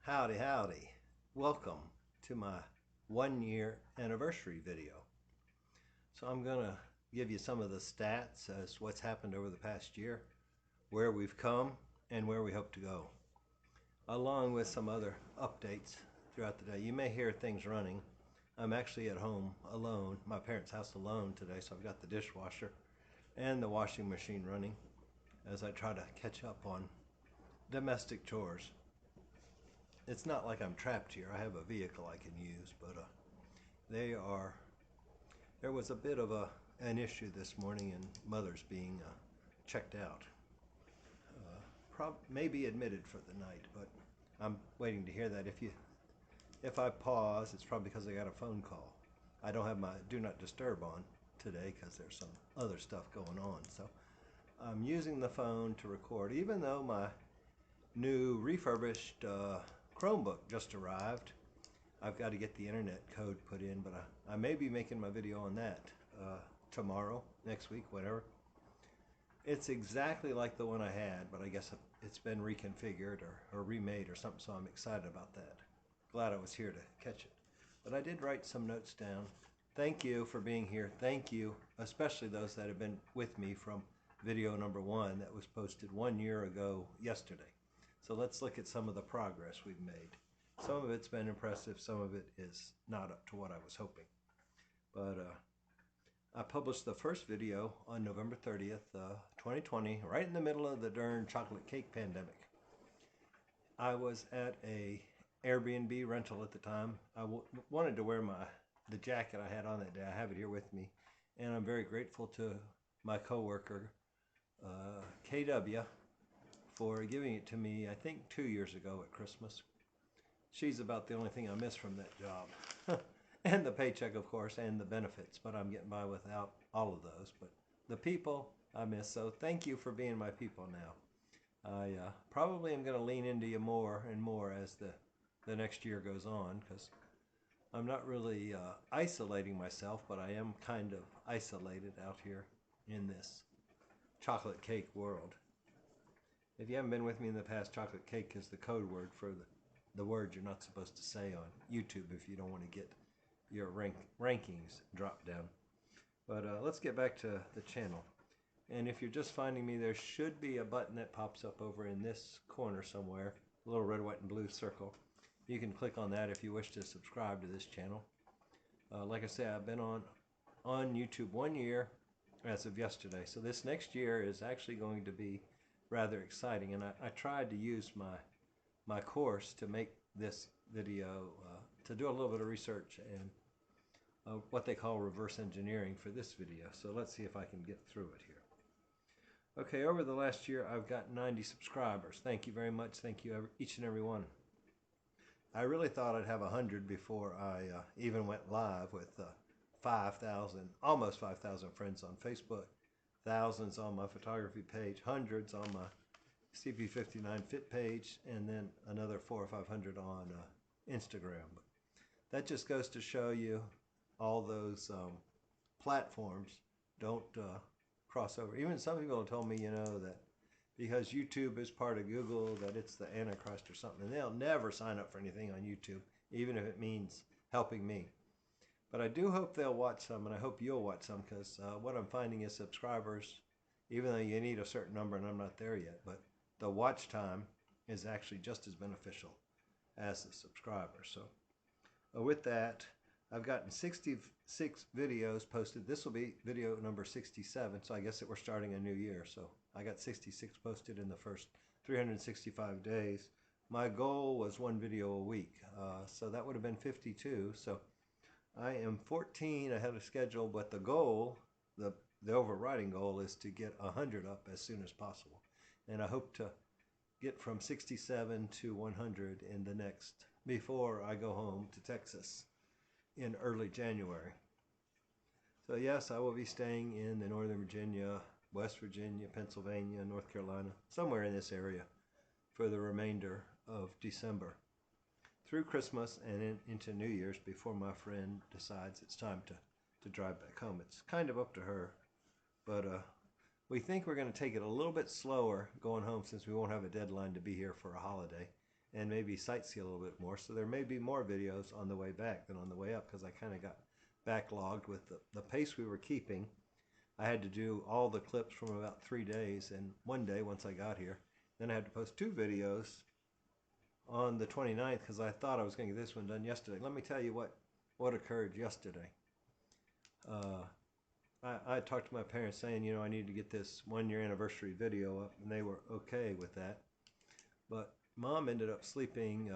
Howdy, howdy. Welcome to my 1 year anniversary video. So I'm going to give you some of the stats as what's happened over the past year, where we've come, and where we hope to go, along with some other updates throughout the day. You may hear things running. I'm actually at home alone, my parents' house alone today, so I've got the dishwasher and the washing machine running as I try to catch up on domestic chores. It's not like I'm trapped here. I have a vehicle I can use, but there was a bit of an issue this morning in Mother's being checked out. Maybe admitted for the night, but I'm waiting to hear that. If I pause, it's probably because I got a phone call. I don't have my do not disturb on today because there's some other stuff going on. So I'm using the phone to record, even though my new refurbished Chromebook just arrived. I've got to get the internet code put in, but I may be making my video on that tomorrow, next week, whatever. It's exactly like the one I had, but I guess it's been reconfigured or remade or something, so I'm excited about that. Glad I was here to catch it. But I did write some notes down. Thank you for being here. Thank you, especially those that have been with me from video number 1 that was posted 1 year ago yesterday. So let's look at some of the progress we've made. Some of it's been impressive, some of it is not up to what I was hoping. But I published the first video on November 30th, 2020, right in the middle of the darn chocolate cake pandemic. I was at a Airbnb rental at the time. I wanted to wear the jacket I had on that day. I have it here with me. And I'm very grateful to my coworker, KW, for giving it to me, I think 2 years ago at Christmas. She's about the only thing I miss from that job. And the paycheck, of course, and the benefits, but I'm getting by without all of those. But the people I miss, so thank you for being my people now. I probably am going to lean into you more and more as the next year goes on, because I'm not really isolating myself, but I am kind of isolated out here in this chocolate cake world. If you haven't been with me in the past, chocolate cake is the code word for the word you're not supposed to say on YouTube if you don't want to get your rankings dropped down. But let's get back to the channel. And if you're just finding me, there should be a button that pops up over in this corner somewhere, a little red, white, and blue circle. You can click on that if you wish to subscribe to this channel. Like I say, I've been on YouTube 1 year as of yesterday. So this next year is actually going to be rather exciting, and I tried to use my course to make this video, to do a little bit of research and what they call reverse engineering for this video. So let's see if I can get through it here. Okay, over the last year I've got 90 subscribers. Thank you very much. Thank you each and every one. I really thought I'd have 100 before I even went live with 5,000, almost 5,000 friends on Facebook, thousands on my photography page, hundreds on my CP59 Fit page, and then another 400 or 500 on Instagram. But that just goes to show you all those platforms don't cross over. Even some people have told me, that because YouTube is part of Google, that it's the Antichrist or something, and they'll never sign up for anything on YouTube, even if it means helping me. But I do hope they'll watch some, and I hope you'll watch some, because what I'm finding is subscribers, even though you need a certain number, and I'm not there yet, but the watch time is actually just as beneficial as the subscribers. So with that, I've gotten 66 videos posted. This will be video number 67, so I guess that we're starting a new year. So I got 66 posted in the first 365 days. My goal was 1 video a week, so that would have been 52. So I am 14 ahead of schedule, but the goal, the overriding goal, is to get 100 up as soon as possible. And I hope to get from 67 to 100 in the next, before I go home to Texas in early January. So yes, I will be staying in the Northern Virginia, West Virginia, Pennsylvania, North Carolina, somewhere in this area for the remainder of December, through Christmas and into New Year's, before my friend decides it's time to drive back home. It's kind of up to her, but we think we're going to take it a little bit slower going home, since we won't have a deadline to be here for a holiday. and maybe sightsee a little bit more. So there may be more videos on the way back than on the way up, because I kind of got backlogged with the pace we were keeping. I had to do all the clips from about 3 days in one day once I got here. Then I had to post 2 videos on the 29th because I thought I was going to get this one done yesterday. Let me tell you what occurred yesterday. I talked to my parents saying, you know, I need to get this 1-year anniversary video up, and they were okay with that. But Mom ended up sleeping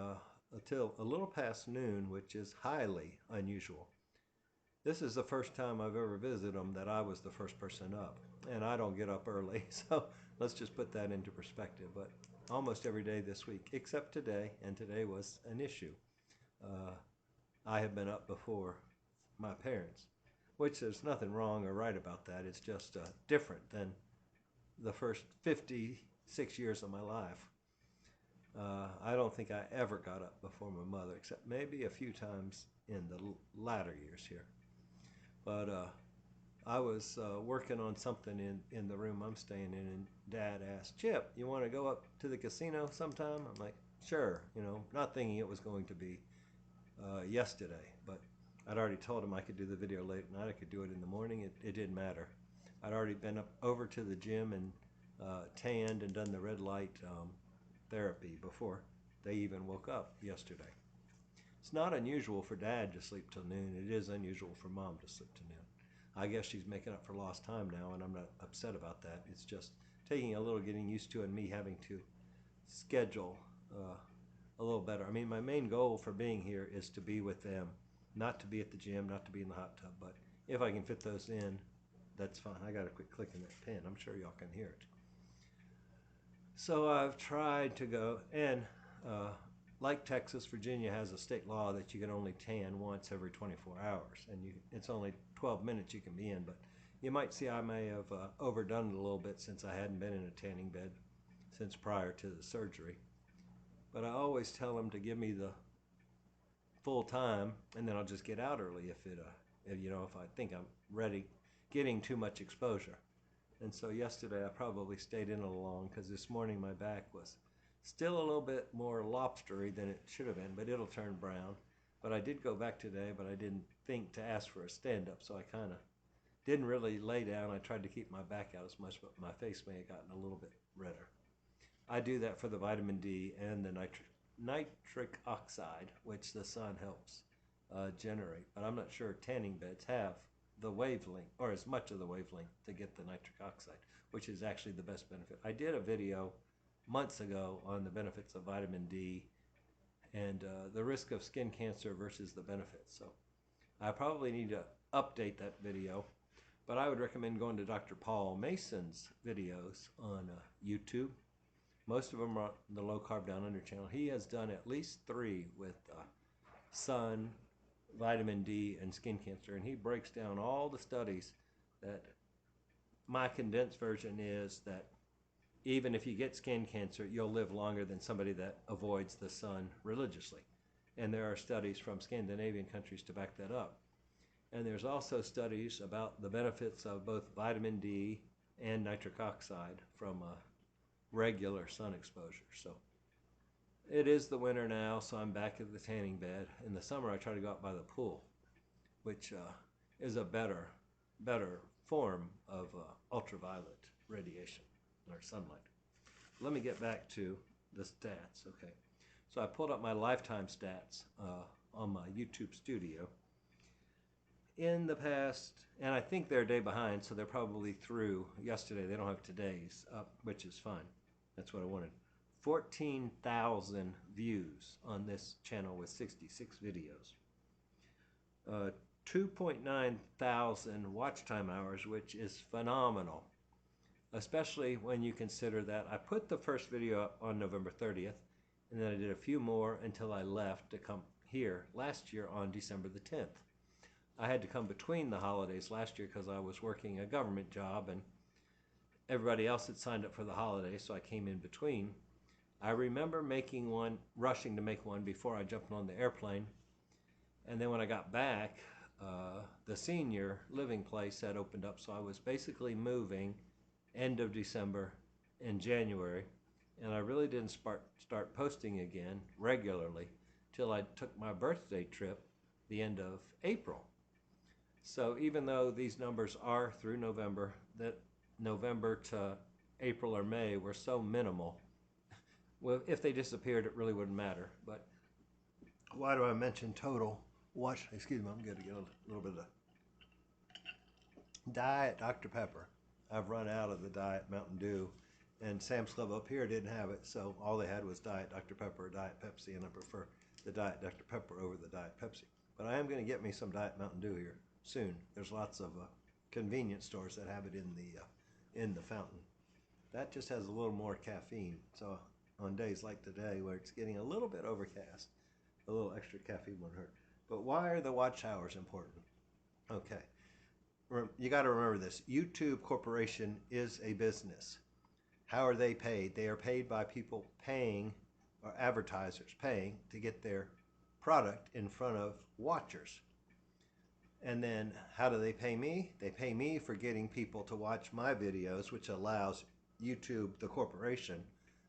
until a little past noon, which is highly unusual. This is the first time I've ever visited them that I was the first person up, and I don't get up early, so let's just put that into perspective. But almost every day this week, except today, and today was an issue. I have been up before my parents, which there's nothing wrong or right about that. It's just different than the first 56 years of my life. I don't think I ever got up before my mother, except maybe a few times in the latter years here. But I was working on something in the room I'm staying in, and Dad asked, Chip, you want to go up to the casino sometime? I'm like, sure, you know, not thinking it was going to be yesterday, but I'd already told him I could do the video late at night. I could do it in the morning. It didn't matter. I'd already been over to the gym and tanned and done the red light therapy before they even woke up yesterday. It's not unusual for Dad to sleep till noon. It is unusual for Mom to sleep till noon. I guess she's making up for lost time now, and I'm not upset about that. It's just taking a little getting used to, and me having to schedule a little better. I mean, my main goal for being here is to be with them, not to be at the gym, not to be in the hot tub. But if I can fit those in, that's fine. I got to quit clicking that pen. I'm sure y'all can hear it. So I've tried to go, and like Texas, Virginia has a state law that you can only tan once every 24 hours, and it's only 12 minutes you can be in. But you might see I may have overdone it a little bit since I hadn't been in a tanning bed since prior to the surgery. But I always tell them to give me the full time, and then I'll just get out early if I think I'm ready, getting too much exposure. And so yesterday I probably stayed in a little long because this morning my back was still a little bit more lobstery than it should have been, but it'll turn brown. But I did go back today, but I didn't think to ask for a stand-up, so I kind of didn't really lay down. I tried to keep my back out as much, but my face may have gotten a little bit redder. I do that for the vitamin D and the nitric oxide, which the sun helps generate. But I'm not sure tanning beds have the wavelength, or as much of the wavelength, to get the nitric oxide, which is actually the best benefit. I did a video months ago on the benefits of vitamin D and the risk of skin cancer versus the benefits. So I probably need to update that video, but I would recommend going to Dr. Paul Mason's videos on YouTube. Most of them are on the Low Carb Down Under channel. He has done at least 3 with sun, vitamin D, and skin cancer, and he breaks down all the studies. That my condensed version is that even if you get skin cancer, you'll live longer than somebody that avoids the sun religiously. And there are studies from Scandinavian countries to back that up. And there's also studies about the benefits of both vitamin D and nitric oxide from regular sun exposure. So it is the winter now, so I'm back at the tanning bed. In the summer, I try to go out by the pool, which is a better form of ultraviolet radiation or sunlight. Let me get back to the stats. Okay, so I pulled up my lifetime stats on my YouTube studio. In the past, and I think they're a day behind, so they're probably through yesterday. They don't have today's up, which is fine. That's what I wanted. 14,000 views on this channel with 66 videos. 2.9 thousand watch time hours, which is phenomenal, especially when you consider that I put the first video up on November 30th, and then I did a few more until I left to come here last year on December the 10th. I had to come between the holidays last year because I was working a government job and everybody else had signed up for the holidays, so I came in between. I remember making one, rushing to make one before I jumped on the airplane. And then when I got back, the senior living place had opened up, so I was basically moving end of December and January. And I really didn't start posting again regularly till I took my birthday trip the end of April. So even though these numbers are through November, that November to April or May were so minimal, well, if they disappeared, it really wouldn't matter. But why do I mention total watch? Excuse me, I'm going to get a little bit of Diet Dr. Pepper. I've run out of the Diet Mountain Dew, and Sam's Club up here didn't have it, so all they had was Diet Dr. Pepper or Diet Pepsi, and I prefer the Diet Dr. Pepper over the Diet Pepsi. But I am going to get me some Diet Mountain Dew here soon. There's lots of convenience stores that have it in the fountain. That just has a little more caffeine, so on days like today where it's getting a little bit overcast, a little extra caffeine won't hurt. But why are the watch hours important? Okay, you got to remember this. YouTube Corporation is a business. How are they paid? They are paid by people paying, or advertisers paying, to get their product in front of watchers. And then how do they pay me? They pay me for getting people to watch my videos, which allows YouTube, the corporation,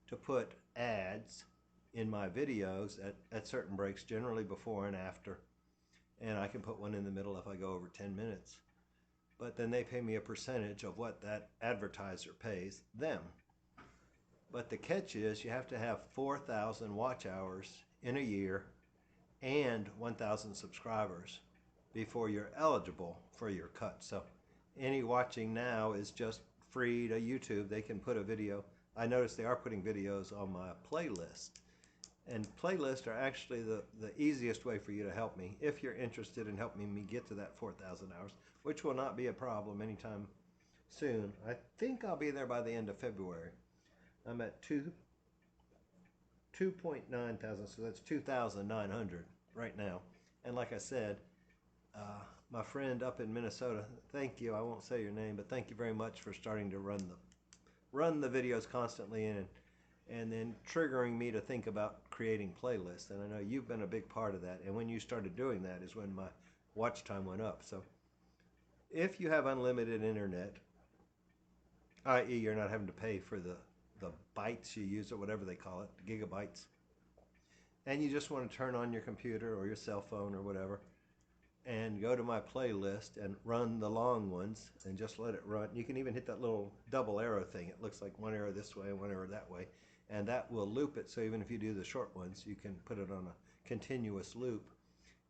to put ads in my videos at certain breaks, generally before and after. And I can put one in the middle if I go over 10 minutes. But then they pay me a percentage of what that advertiser pays them. But the catch is you have to have 4,000 watch hours in a year and 1,000 subscribers before you're eligible for your cut. So any watching now is just free to YouTube. They can put a video. I noticed they are putting videos on my playlist. And playlists are actually the easiest way for you to help me if you're interested in helping me get to that 4,000 hours, which will not be a problem anytime soon. I think I'll be there by the end of February. I'm at 2.9 thousand, so that's 2,900 right now. And like I said, my friend up in Minnesota, thank you. I won't say your name, but thank you very much for starting to run the videos constantly and then triggering me to think about creating playlists. And I know you've been a big part of that. And when you started doing that is when my watch time went up. So if you have unlimited internet, i.e. you're not having to pay for the bytes you use or whatever they call it, the gigabytes, and you just want to turn on your computer or your cell phone or whatever and go to my playlist and run the long ones and just let it run. You can even hit that little double arrow thing. It looks like one arrow this way and one arrow that way, and that will loop it. So even if you do the short ones, you can put it on a continuous loop,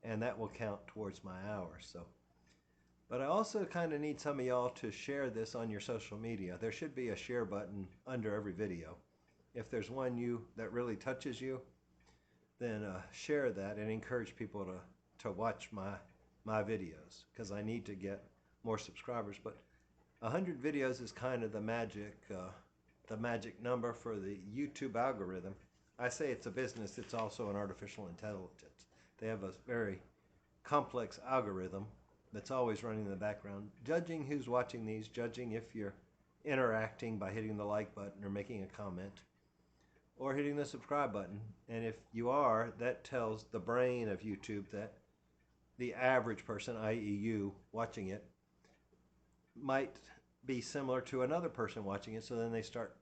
and that will count towards my hours. So, but I also kind of need some of y'all to share this on your social media. There should be a share button under every video. If there's one that really touches you, then share that and encourage people to watch my videos, because I need to get more subscribers. But 100 videos is kind of the magic number for the YouTube algorithm. I say it's a business. It's also an artificial intelligence. They have a very complex algorithm that's always running in the background, judging who's watching these, judging if you're interacting by hitting the like button or making a comment or hitting the subscribe button. And if you are, that tells the brain of YouTube that the average person, i.e. you, watching it, might be similar to another person watching it. So then they start,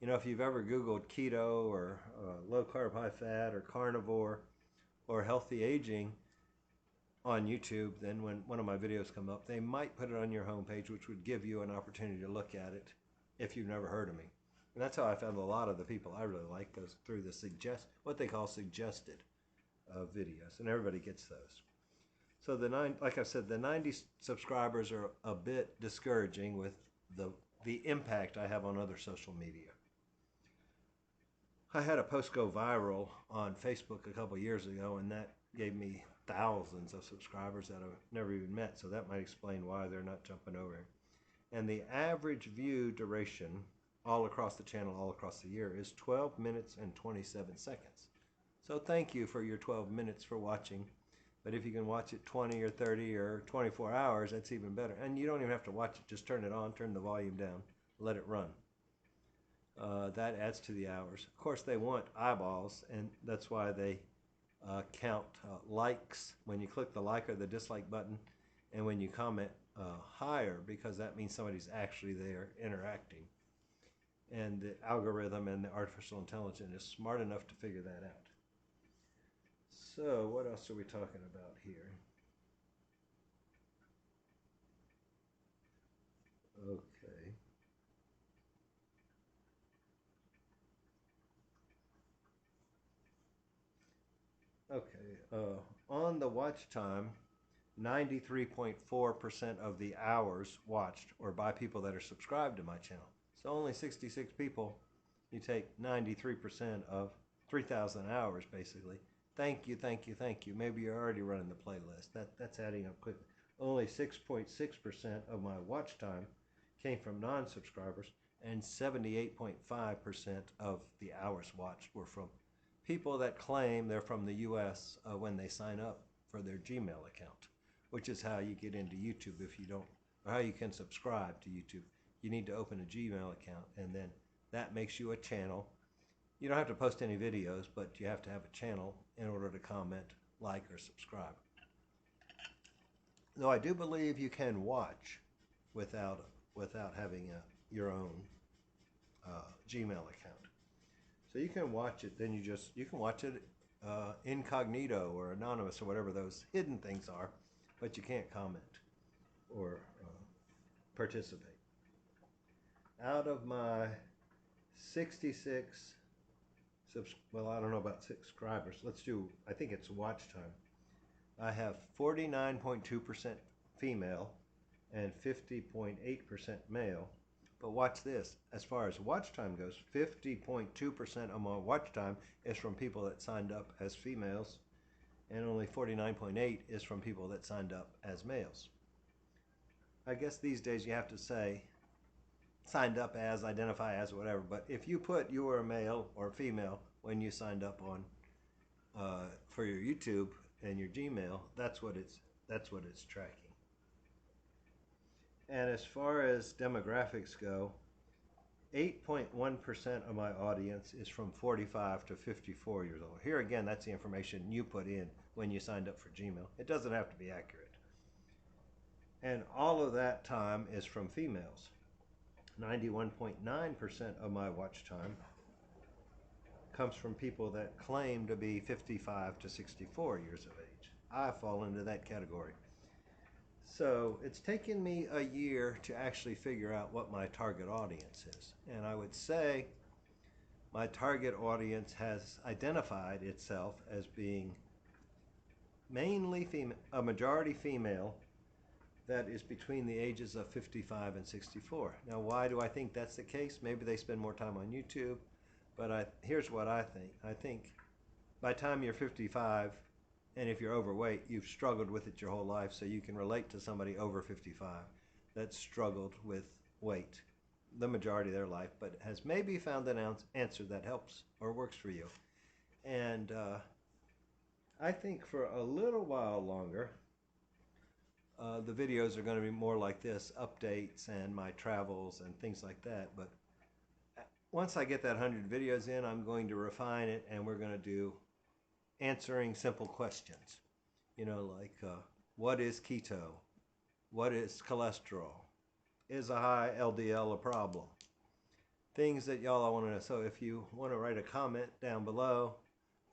if you've ever Googled keto or low carb, high fat or carnivore or healthy aging on YouTube, then when one of my videos come up, they might put it on your homepage, which would give you an opportunity to look at it if you've never heard of me. And that's how I found a lot of the people I really like, goes through the what they call suggested videos, and everybody gets those. So like I said, the 90 subscribers are a bit discouraging with the impact I have on other social media. I had a post go viral on Facebook a couple years ago, and that gave me thousands of subscribers that I've never even met. So that might explain why they're not jumping over. And the average view duration all across the channel, all across the year, is 12 minutes and 27 seconds. So thank you for your 12 minutes for watching. But if you can watch it 20 or 30 or 24 hours, that's even better. And you don't even have to watch it. Just turn it on, turn the volume down, let it run. That adds to the hours. Of course, they want eyeballs, and that's why they count likes when you click the like or the dislike button, and when you comment higher, because that means somebody's actually there interacting. And the algorithm and the artificial intelligence is smart enough to figure that out. So what else are we talking about here? Okay. Okay. On the watch time, 93.4% of the hours watched are by people that are subscribed to my channel. So only 66 people. You take 93% of 3,000 hours, basically. Thank you, thank you, thank you. Maybe you're already running the playlist. That's adding up quickly. Only 6.6% of my watch time came from non-subscribers, and 78.5% of the hours watched were from people that claim they're from the U.S. When they sign up for their Gmail account, which is how you get into YouTube if you don't, or how you can subscribe to YouTube. You need to open a Gmail account, and then that makes you a channel. You don't have to post any videos, but you have to have a channel in order to comment, like, or subscribe. Though I do believe you can watch without having your own Gmail account. So you can watch it. Then you can watch it incognito or anonymous or whatever those hidden things are, but you can't comment or participate. Out of my 66, well, I don't know about subscribers. Let's do, I think it's watch time. I have 49.2% female and 50.8% male. But watch this. As far as watch time goes, 50.2% of my watch time is from people that signed up as females, and only 49.8% is from people that signed up as males. I guess these days you have to say signed up as, identify as, whatever. But if you put you were a male or female when you signed up on for your YouTube and your Gmail, that's what it's tracking. And as far as demographics go, 8.1% of my audience is from 45 to 54 years old. Here again, that's the information you put in when you signed up for Gmail. It doesn't have to be accurate. And all of that time is from females. 91.9% of my watch time comes from people that claim to be 55 to 64 years of age. I fall into that category. So it's taken me a year to actually figure out what my target audience is. And I would say my target audience has identified itself as being mainly female, a majority female that is between the ages of 55 and 64. Now, why do I think that's the case? Maybe they spend more time on YouTube, but here's what I think. I think by the time you're 55, and if you're overweight, you've struggled with it your whole life, so you can relate to somebody over 55 that struggled with weight the majority of their life, but has maybe found an answer that helps or works for you. And I think for a little while longer, the videos are going to be more like this, updates and my travels and things like that. But once I get that 100 videos in, I'm going to refine it, and we're going to do answering simple questions. You know, like what is keto? What is cholesterol? Is a high LDL a problem? Things that y'all want to know. So if you want to write a comment down below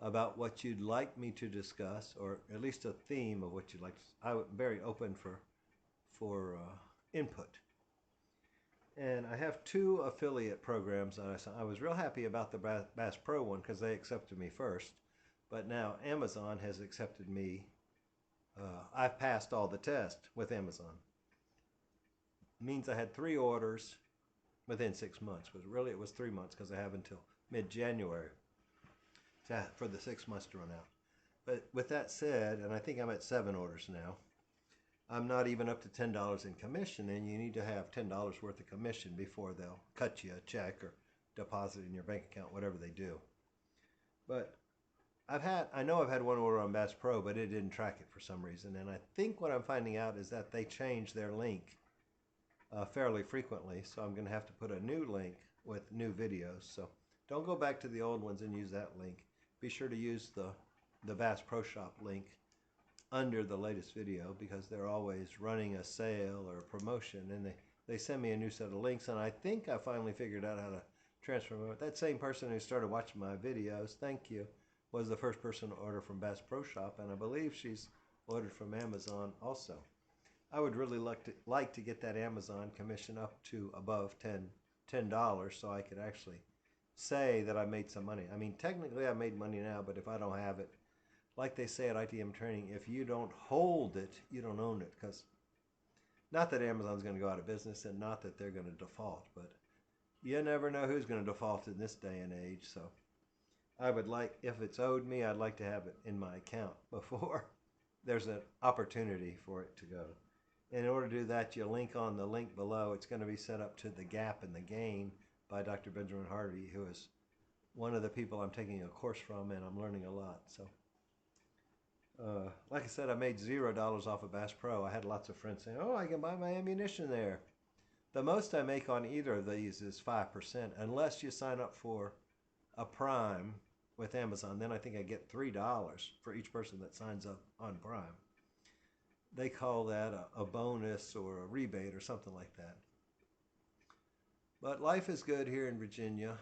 about what you'd like me to discuss, or at least a theme of what you'd like to, I'm very open for input. And I have 2 affiliate programs that I was real happy about the Bass Pro one because they accepted me first. But now Amazon has accepted me. I've passed all the tests with Amazon. It means I had 3 orders within 6 months. But really it was 3 months because I have until mid-January for the 6 months to run out. But with that said, and I think I'm at 7 orders now, I'm not even up to $10 in commission, and you need to have $10 worth of commission before they'll cut you a check or deposit in your bank account, whatever they do. But I know I've had 1 order on Bass Pro, but it didn't track it for some reason. And I think what I'm finding out is that they change their link fairly frequently. So I'm going to have to put a new link with new videos. So don't go back to the old ones and use that link. Be sure to use the Bass Pro Shop link under the latest video, because they're always running a sale or a promotion, and they send me a new set of links. And I think I finally figured out how to transfer moment. That same person who started watching my videos, thank you, was the first person to order from Bass Pro Shop, and I believe she's ordered from Amazon also. I would really like to get that Amazon commission up to above $10 so I could actually say that I made some money. I mean, technically I made money now, but if I don't have it, like they say at ITM training, if you don't hold it, you don't own it. Because not that Amazon's going to go out of business and not that they're going to default, but you never know who's going to default in this day and age. So I would like, if it's owed me, I'd like to have it in my account before there's an opportunity for it to go. In order to do that, you link on the link below. It's going to be set up to the gap and the gain by Dr. Benjamin Harvey, who is one of the people I'm taking a course from, and I'm learning a lot. So, like I said, I made $0 off of Bass Pro. I had lots of friends saying, "Oh, I can buy my ammunition there." The most I make on either of these is 5%, unless you sign up for a Prime with Amazon. Then I think I get $3 for each person that signs up on Prime. They call that a bonus or a rebate or something like that. But life is good here in Virginia.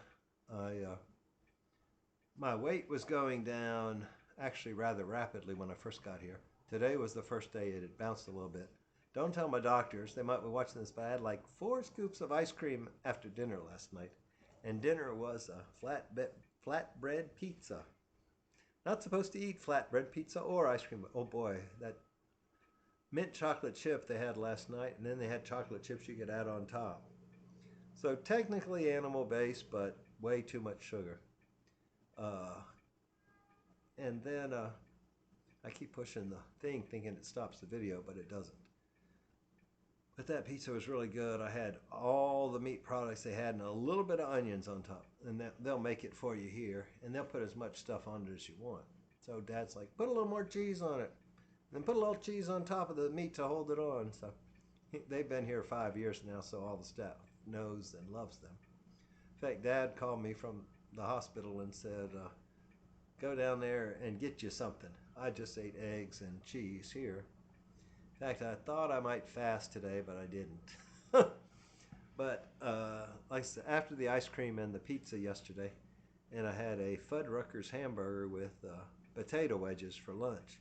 My weight was going down actually rather rapidly when I first got here. Today was the first day it had bounced a little bit. Don't tell my doctors. They might be watching this, but I had like 4 scoops of ice cream after dinner last night. And dinner was a flatbread pizza. Not supposed to eat flatbread pizza or ice cream, but oh boy, that mint chocolate chip they had last night, and then they had chocolate chips you could add on top. So technically animal-based, but way too much sugar. And then I keep pushing the thing thinking it stops the video, but it doesn't. But that pizza was really good. I had all the meat products they had and a little bit of onions on top. And they'll make it for you here, and they'll put as much stuff on it as you want. So Dad's like, put a little more cheese on it. And put a little cheese on top of the meat to hold it on. So they've been here 5 years now, so all the staff knows and loves them. In fact, Dad called me from the hospital and said, go down there and get you something. I just ate eggs and cheese here. In fact, I thought I might fast today, but I didn't. But like I said, after the ice cream and the pizza yesterday, and I had a Fuddruckers hamburger with potato wedges for lunch.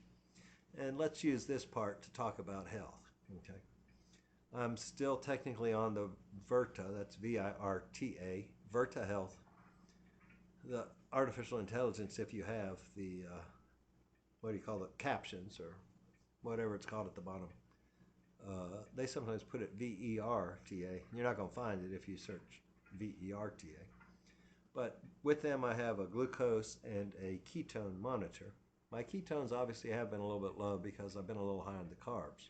And let's use this part to talk about health. Okay, I'm still technically on the Virta, that's V-I-R-T-A, Virta Health. The artificial intelligence, if you have the, what do you call it, captions or whatever it's called at the bottom. They sometimes put it V-E-R-T-A. You're not going to find it if you search V-E-R-T-A. But with them I have a glucose and a ketone monitor. My ketones obviously have been a little bit low because I've been a little high on the carbs.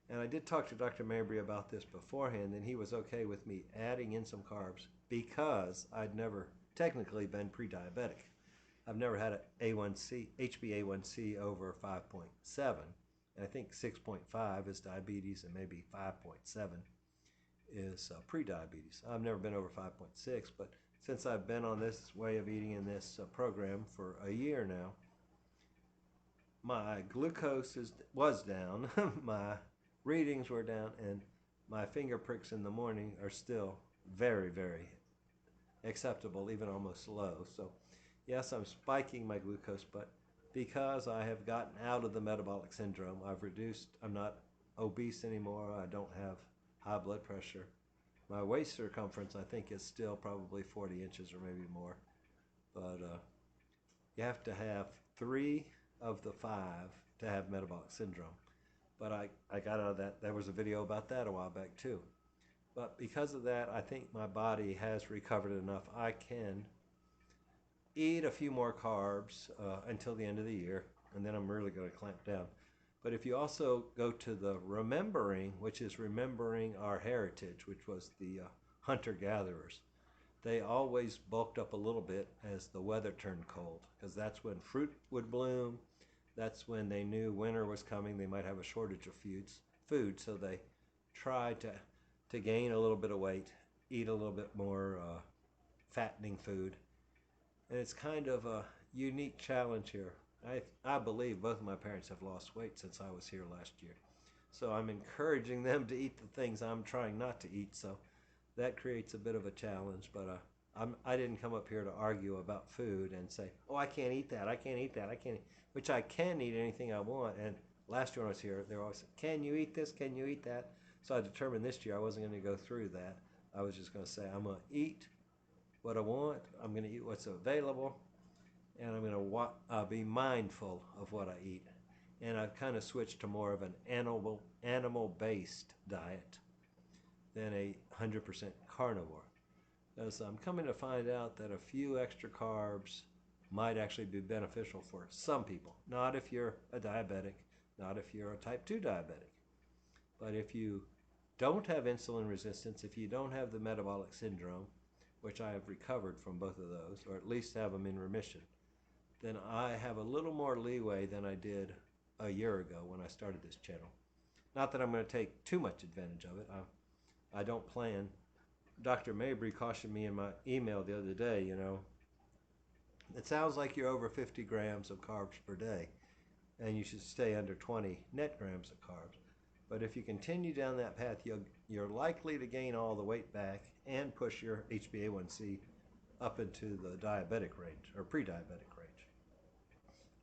And I did talk to Dr. Mabry about this beforehand, and he was okay with me adding in some carbs because I'd never technically been pre-diabetic. I've never had a A1C, HbA1c over 5.7. And I think 6.5 is diabetes and maybe 5.7 is pre-diabetes. I've never been over 5.6, but since I've been on this way of eating in this program for a year now, my glucose was down, my readings were down, and my finger pricks in the morning are still very, very acceptable, even almost low. So yes, I'm spiking my glucose, but because I have gotten out of the metabolic syndrome, I've reduced, I'm not obese anymore, I don't have high blood pressure. My waist circumference, I think, is still probably 40 inches or maybe more. But you have to have 3 of the 5 to have metabolic syndrome. But I got out of that. There was a video about that a while back too. But because of that, I think my body has recovered enough. I can eat a few more carbs until the end of the year, and then I'm really going to clamp down. But if you also go to the remembering, which is remembering our heritage, which was the hunter-gatherers, they always bulked up a little bit as the weather turned cold, because that's when fruit would bloom. That's when they knew winter was coming. They might have a shortage of food, so they tried to gain a little bit of weight, eat a little bit more fattening food. And it's kind of a unique challenge here. I believe both of my parents have lost weight since I was here last year. So I'm encouraging them to eat the things I'm trying not to eat. So that creates a bit of a challenge. But I didn't come up here to argue about food and say, oh, I can't eat that, I can't eat that, I can't eat, which I can eat anything I want. And last year when I was here, they were always saying, can you eat this, can you eat that? So I determined this year I wasn't going to go through that. I was just going to say, I'm going to eat what I want, I'm going to eat what's available, and I'm going to be mindful of what I eat. And I've kind of switched to more of an animal-based diet than a 100% carnivore. As I'm coming to find out that a few extra carbs might actually be beneficial for some people. Not if you're a diabetic, not if you're a type 2 diabetic. But if you don't have insulin resistance, if you don't have the metabolic syndrome, which I have recovered from both of those, or at least have them in remission, then I have a little more leeway than I did a year ago when I started this channel. Not that I'm going to take too much advantage of it. I don't plan. Dr. Mabry cautioned me in my email the other day, it sounds like you're over 50 grams of carbs per day, and you should stay under 20 net grams of carbs. But if you continue down that path, you're likely to gain all the weight back and push your HbA1c up into the diabetic range or pre-diabetic range.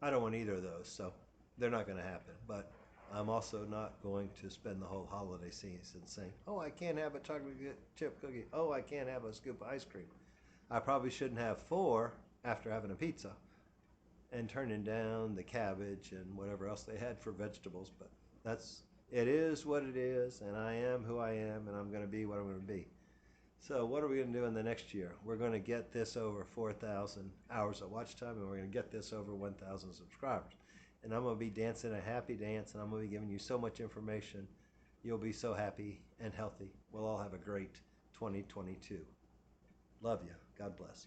I don't want either of those, so they're not going to happen. But I'm also not going to spend the whole holiday season saying, oh, I can't have a chocolate chip cookie. Oh, I can't have a scoop of ice cream. I probably shouldn't have 4 after having a pizza and turning down the cabbage and whatever else they had for vegetables. But it is what it is, and I am who I am, and I'm going to be what I'm going to be. So what are we going to do in the next year? We're going to get this over 4,000 hours of watch time, and we're going to get this over 1,000 subscribers. And I'm going to be dancing a happy dance, and I'm going to be giving you so much information. You'll be so happy and healthy. We'll all have a great 2022. Love you. God bless.